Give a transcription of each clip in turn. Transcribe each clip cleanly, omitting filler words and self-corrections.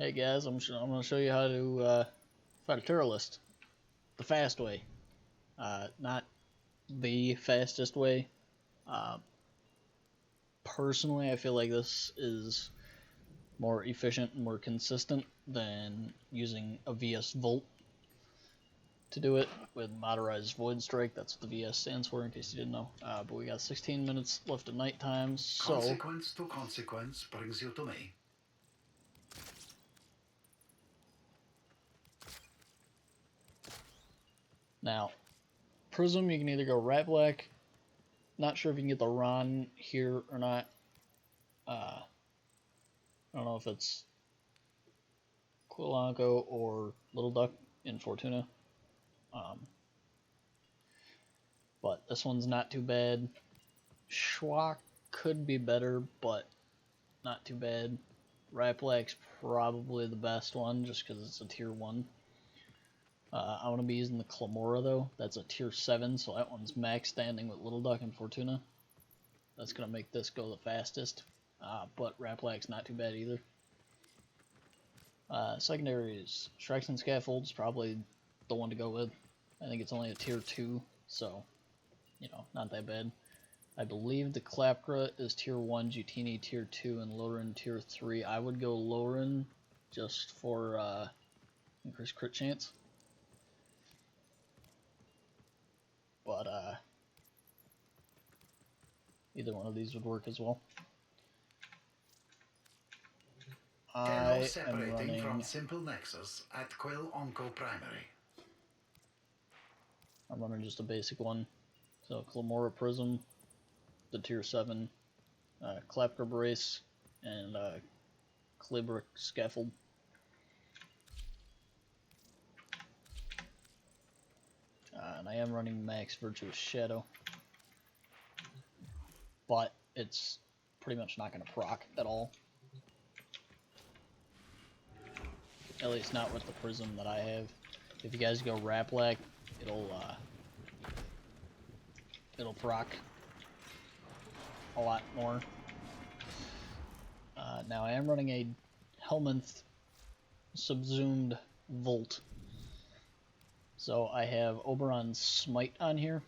Hey guys, I'm going to show you how to fight a Teralyst the fast way. Not the fastest way. Personally, I feel like this is more efficient and more consistent than using a VS Volt to do it with Motorized Void Strike. That's what the VS stands for, in case you didn't know. But we got 16 minutes left of nighttime, so... Consequence to consequence brings you to me. Now, Prism, you can either go Raplak. Not sure if you can get the Ron here or not. I don't know if it's Quilanco or Little Duck in Fortuna. But this one's not too bad. Schwach could be better, but not too bad. Raplak's probably the best one, just because it's a tier 1. I want to be using the Klamora, though. That's a tier 7, so that one's max standing with Little Duck and Fortuna. That's going to make this go the fastest. But Raplak's not too bad either. Secondaries, Shreks and Scaffold's probably the one to go with. I think it's only a tier 2, so, you know, not that bad. I believe the Klamora is tier 1, Jutini tier 2, and Loren tier 3. I would go Loren just for increased crit chance. But either one of these would work as well. I am running from Simple Nexus at Quill Onco Primary. I'm running just a basic one. So Klamora Prism, the tier 7, Klamora Brace, and Klamora Scaffold. And I am running max Virtuous Shadow, but it's pretty much not going to proc at all. At least not with the Prism that I have. If you guys go Raplak, it'll proc a lot more. Now I am running a Helminth Subsumed Volt. So I have Oberon's Smite on here.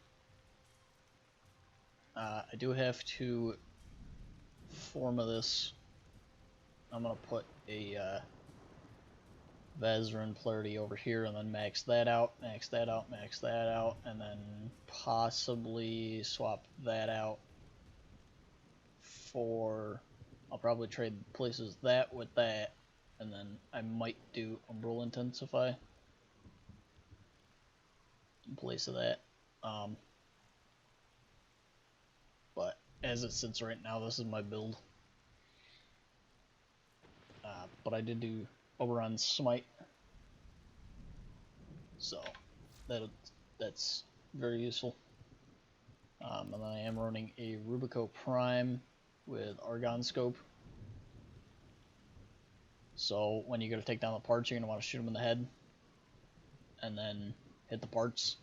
I do have to Forma this. I'm going to put a Vezran Polarity over here and then max that out, max that out, max that out, and then possibly swap that out for... I'll probably trade places that with that, and then I might do Umbral Intensify in place of that. But as it sits right now, this is my build. But I did do Oberon's Smite, so that's very useful. And then I am running a Rubico Prime with Argon Scope. So when you go to take down the parts, you're going to want to shoot them in the head, and then hit the parts,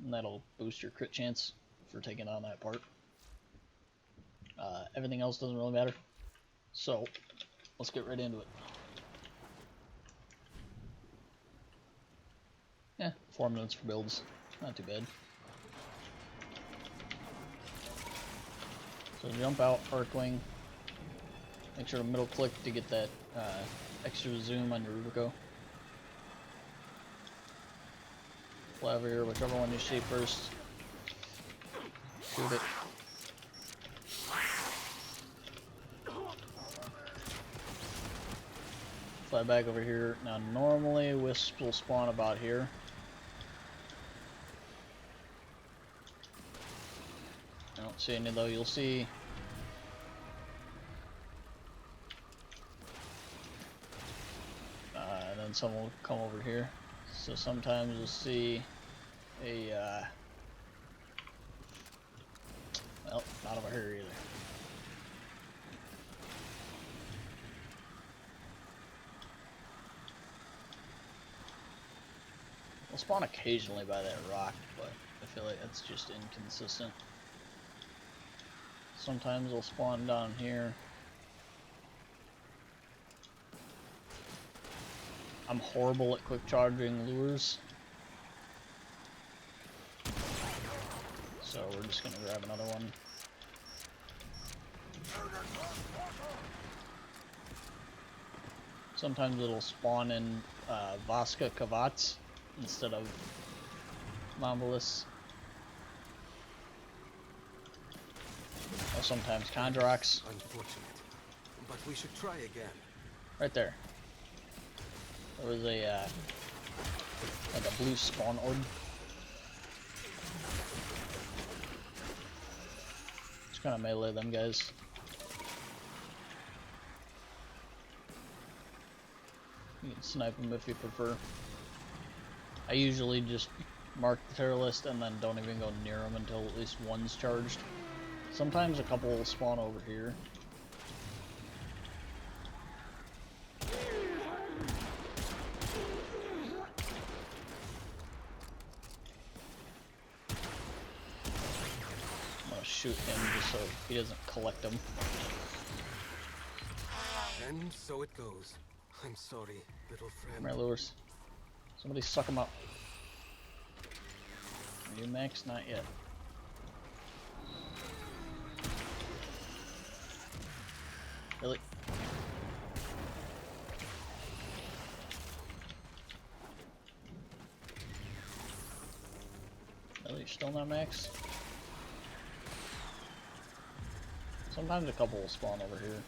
and that'll boost your crit chance for taking on that part. Everything else doesn't really matter. So let's get right into it. Yeah, 4 minutes for builds. Not too bad. So jump out, Arcwing. Make sure to middle click to get that extra zoom on your Rubico. Fly over here, whichever one you see first. Shoot it. Fly back over here. Now normally Wisps will spawn about here. I don't see any though. You'll see and then some will come over here. So sometimes you'll see a well, not over here either. They'll spawn occasionally by that rock, but I feel like that's just inconsistent. Sometimes they'll spawn down here. I'm horrible at quick charging lures. So we're just gonna grab another one. Sometimes it'll spawn in Vaska Kavats instead of Mombolus. Or sometimes Kondrox. Unfortunate, but we should try again. Right there. There was a like a blue spawn orb. Just kind of melee them guys. You can snipe them if you prefer. I usually just mark the Teralyst and then don't even go near them until at least one's charged. Sometimes a couple will spawn over here. I'm gonna shoot him just so he doesn't collect them. And so it goes. I'm sorry, little friend. Come here, lures. Somebody suck him up. Are you max? Not yet. Really? Really? You're still not max? Sometimes a couple will spawn over here.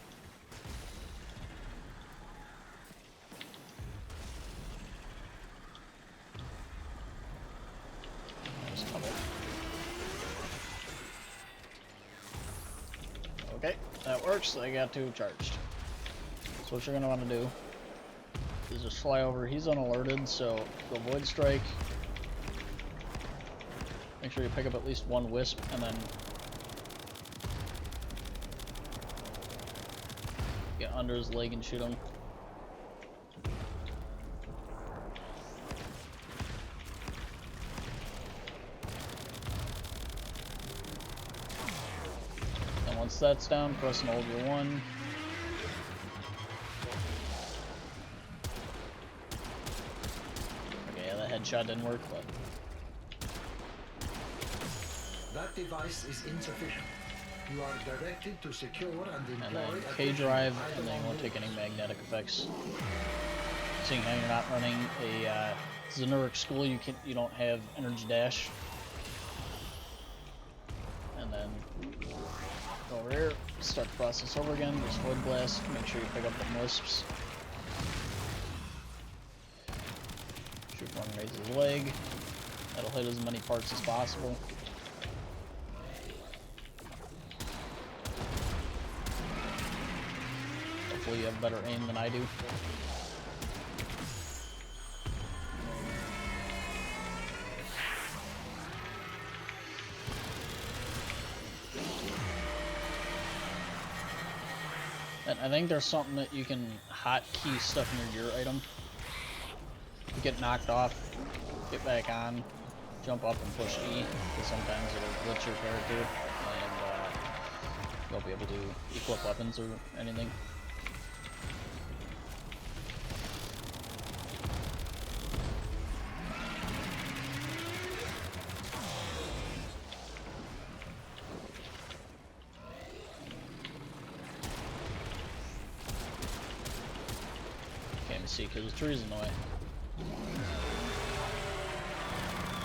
There's a couple. Okay, that works. I got two charged. So what you're gonna want to do is just fly over. He's unalerted, so go Void Strike. Make sure you pick up at least one Wisp, and then get under his leg and shoot him. And once that's down, press and hold your 1. Okay, yeah, that headshot didn't work, but That device is insufficient. You are directed to secure and and then employ K drive, and then you Eidolon won't take any Teralyst. magnetic effects. Seeing how you're not running a Zenuric School, you don't have Energy Dash. And then go over here, start the process over again, just Void Blast, make sure you pick up the Wisps. Shoot one, raise his leg. That'll hit as many parts as possible. Hopefully you have better aim than I do. And I think there's something that you can hotkey stuff near your item. You get knocked off, get back on, jump up and push E, because sometimes it'll glitch your character, and you'll be able to equip weapons or anything. Can't even see because the tree's in the way.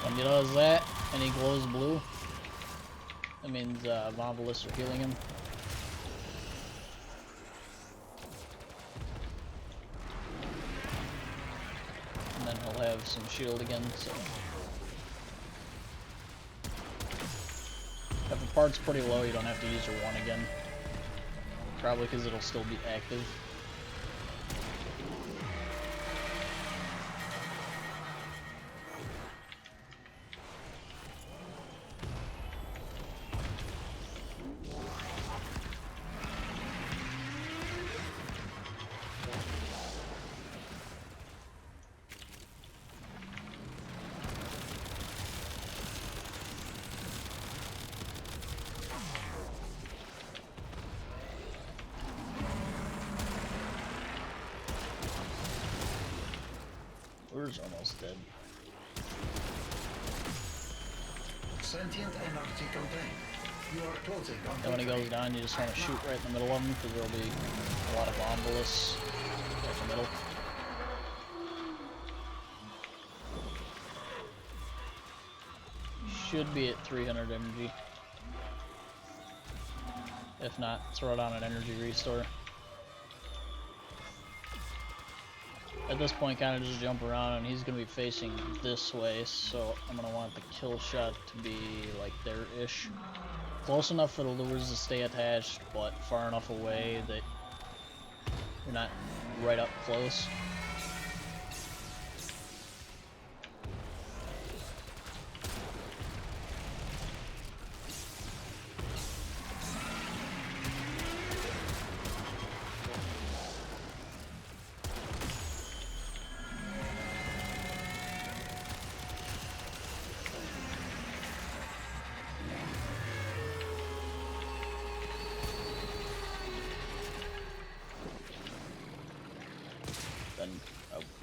When he does that and he glows blue, that means Mombolus are healing him. And then he'll have some shield again, so. If the part's pretty low, you don't have to use your 1 again. Probably because it'll still be active. Lure's almost dead. Sentient energy contained. You are closing on And when he goes down, you just want to shoot right in the middle of him because there'll be a lot of ombulas right in the middle. Should be at 300 energy. If not, throw it on an energy restore. At this point, kind of just jump around, and he's going to be facing this way, so I'm going to want the kill shot to be like there-ish. Close enough for the lures to stay attached, but far enough away that you're not right up close.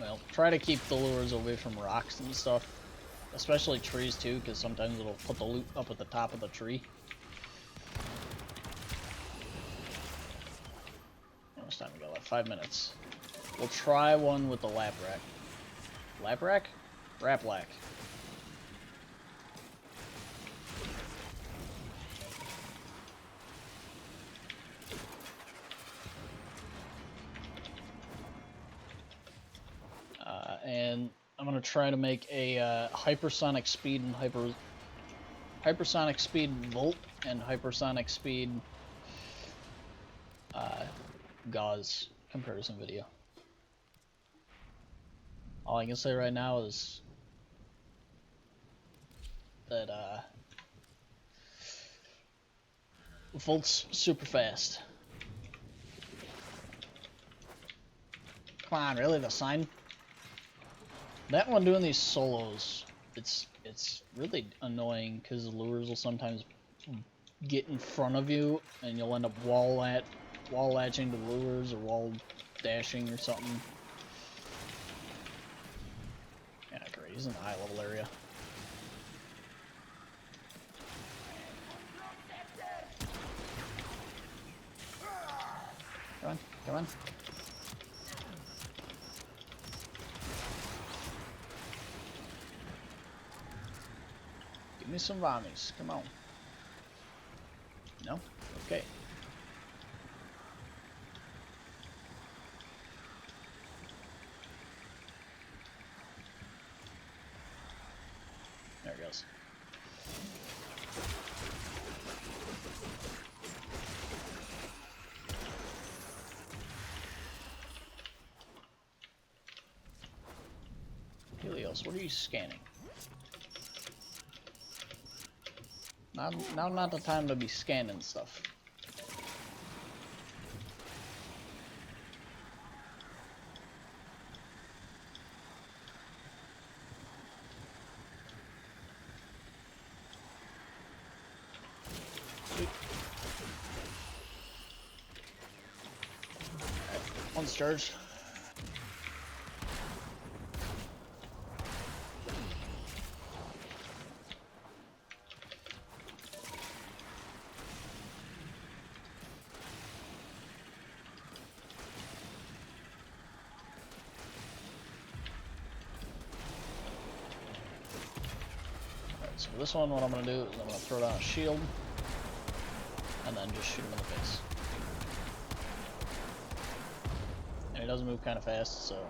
Well, try to keep the lures away from rocks and stuff, especially trees too, because sometimes it'll put the loot up at the top of the tree. How much time we got left? 5 minutes. We'll try one with the Laprack. Laprack? Raplak. And I'm gonna try to make a hypersonic speed and hypersonic speed volt and hypersonic speed gauze comparison video. All I can say right now is that volt's super fast. Come on, really, the sign? That one doing these solos, it's really annoying because the lures will sometimes get in front of you and you'll end up wall latching to the lures or wall dashing or something. Yeah, great. He's in the high level area. Come on, come on. Give me some vommies, come on. No? Okay. There it goes. Helios, what are you scanning? Now not the time to be scanning stuff. Sweet. Alright, one's charged. So for this one, what I'm going to do is I'm going to throw down a shield, and then just shoot him in the face. And he does move kind of fast, so...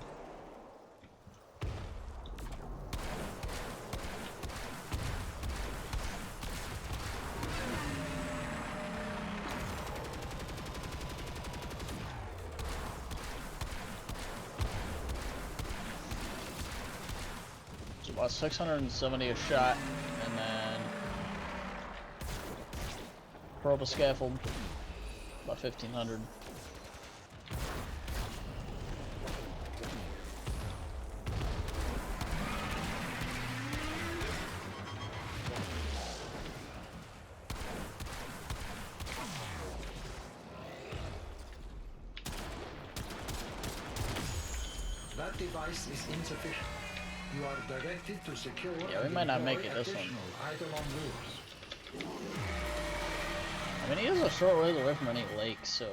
It's about 670 a shot. And then probe a scaffold, about 1500. That device is insufficient. You are directed to secure Yeah, we and might not make deploy it this one. additional Eidolon lures. I mean, he is a short ways away from any lakes, so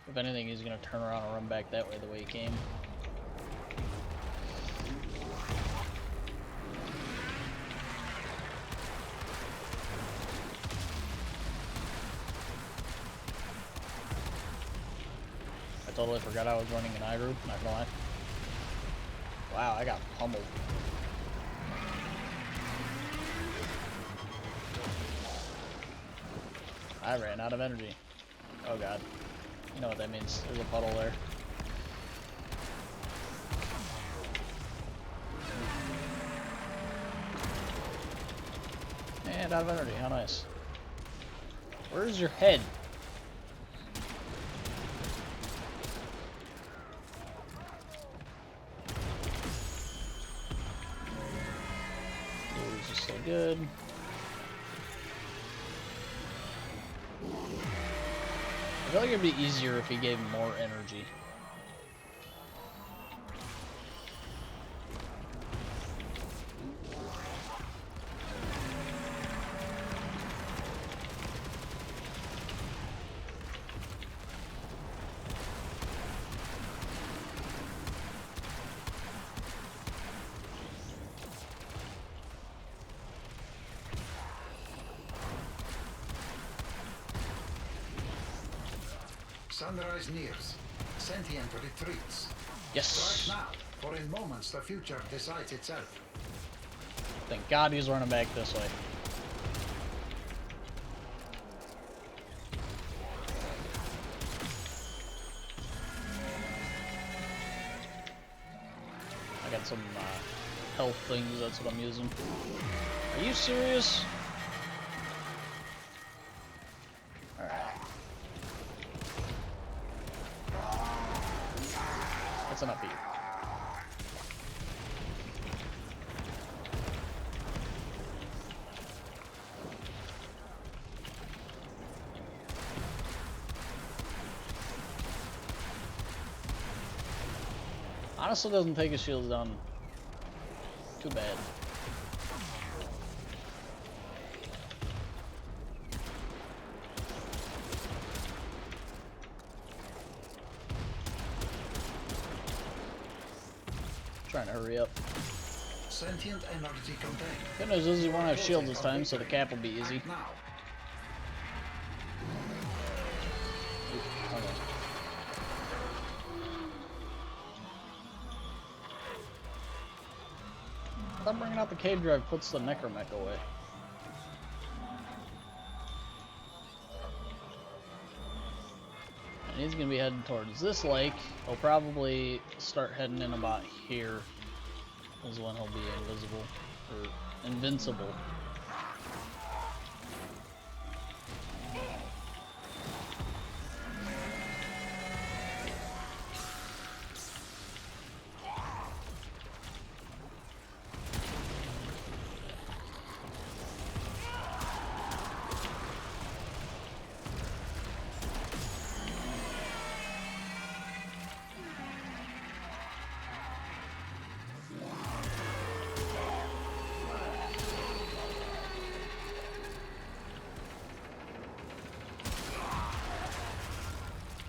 if anything, he's gonna turn around and run back that way the way he came. I totally forgot I was running an I group, not gonna lie. Wow, I got pummeled. I ran out of energy. Oh god. You know what that means. There's a puddle there. And out of energy. How nice. Where's your head? Lures are so good. I feel like it'd be easier if he gave him more energy. Sunrise nears. Sentient retreats. Yes. Strike now, for in moments the future decides itself. Thank God he's running back this way. I got some health things, that's what I'm using. Are you serious? Alright. That's enough of you. Honestly, doesn't take his shields down too bad. Trying to hurry up. Sentient energy contained. Good news is he won't have shields this time, so the cap will be easy. Act now. Okay. I thought bringing out the cave drive puts the necromech away. And he's gonna be heading towards this lake. He'll probably start heading in about here. Is when he'll be invisible or invincible.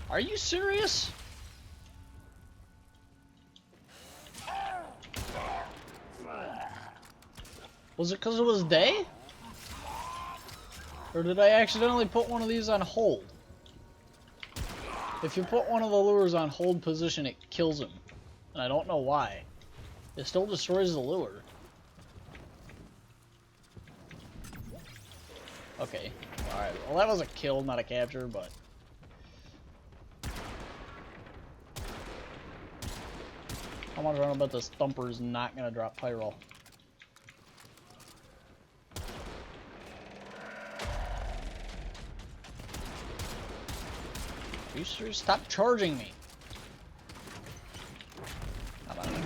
Are you serious? Was it because it was day? Or did I accidentally put one of these on hold? If you put one of the lures on hold position, it kills him. And I don't know why. It still destroys the lure. Okay. Alright. Well, that was a kill, not a capture, but... I'm wondering about this thumper's not gonna drop pyro. Are you serious? Stop charging me! How about that?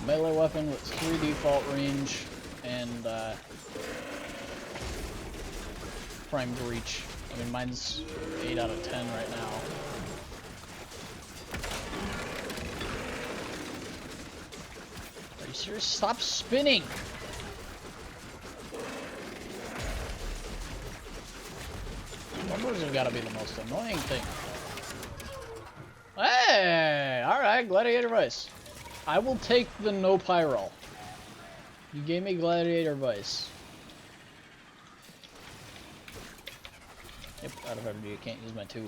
melee weapon with 3 default range and prime breach. I mean, mine's 8 out of 10 right now. Are you serious? Stop spinning! Numbers have got to be the most annoying thing. Hey! Alright, Gladiator Vice. I will take the no pyro. You gave me Gladiator Vice. Yep, out of energy, you can't use my 2.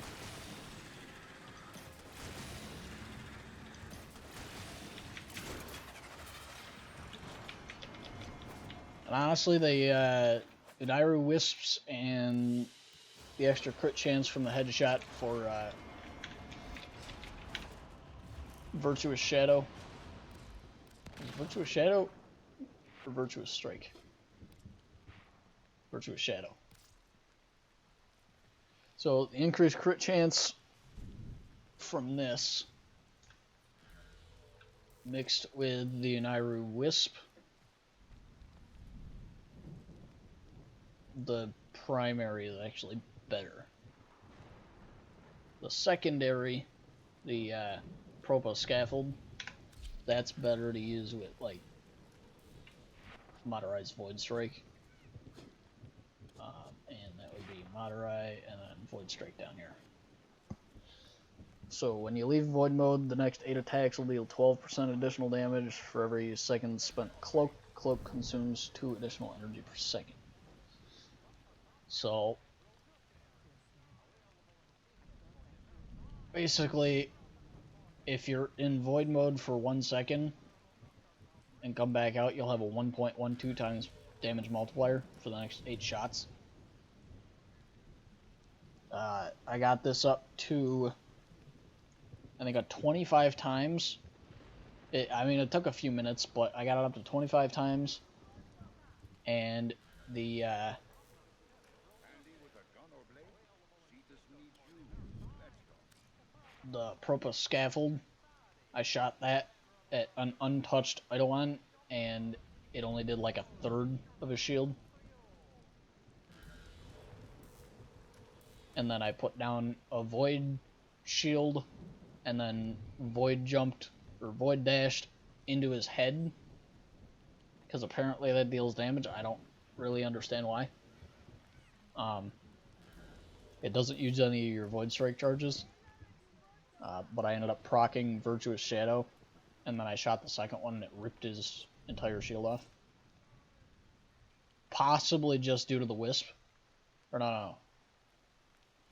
And honestly, the Nairu Wisps and the extra crit chance from the headshot for Virtuous Shadow. Is it Virtuous Shadow or Virtuous Strike? Virtuous Shadow. So the increased crit chance from this mixed with the Nairu Wisp, the primary is actually better. The secondary, the Propo Scaffold, that's better to use with like Motorized Void Strike. And that would be Motorai and then Void Strike down here. So when you leave Void Mode, the next 8 attacks will deal 12% additional damage for every second spent Cloak. Cloak consumes 2 additional energy per second. So basically, if you're in Void Mode for 1 second and come back out, you'll have a 1.12 times damage multiplier for the next 8 shots. I got this up to, I think, 25 times. I mean, it took a few minutes, but I got it up to 25 times. And the Propa Scaffold, I shot that at an untouched Eidolon, and it only did like 1/3 of his shield. And then I put down a Void shield, and then Void jumped, or Void dashed into his head, because apparently that deals damage. I don't really understand why. It doesn't use any of your Void Strike charges, but I ended up proccing Virtuous Shadow, and then I shot the second one and it ripped his entire shield off. Possibly just due to the Wisp. Or no,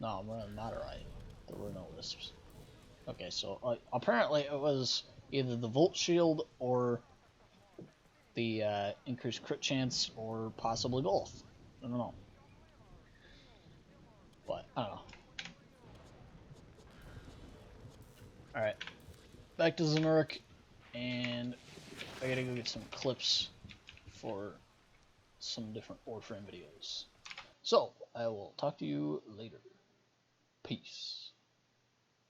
I'm running Motorai. There were no Wisps. Okay, so apparently it was either the Volt Shield or the increased crit chance, or possibly both. I don't know. But, I don't know. Alright. Back to Zanuric, and I gotta go get some clips for some different Warframe videos. So, I will talk to you later. Peace.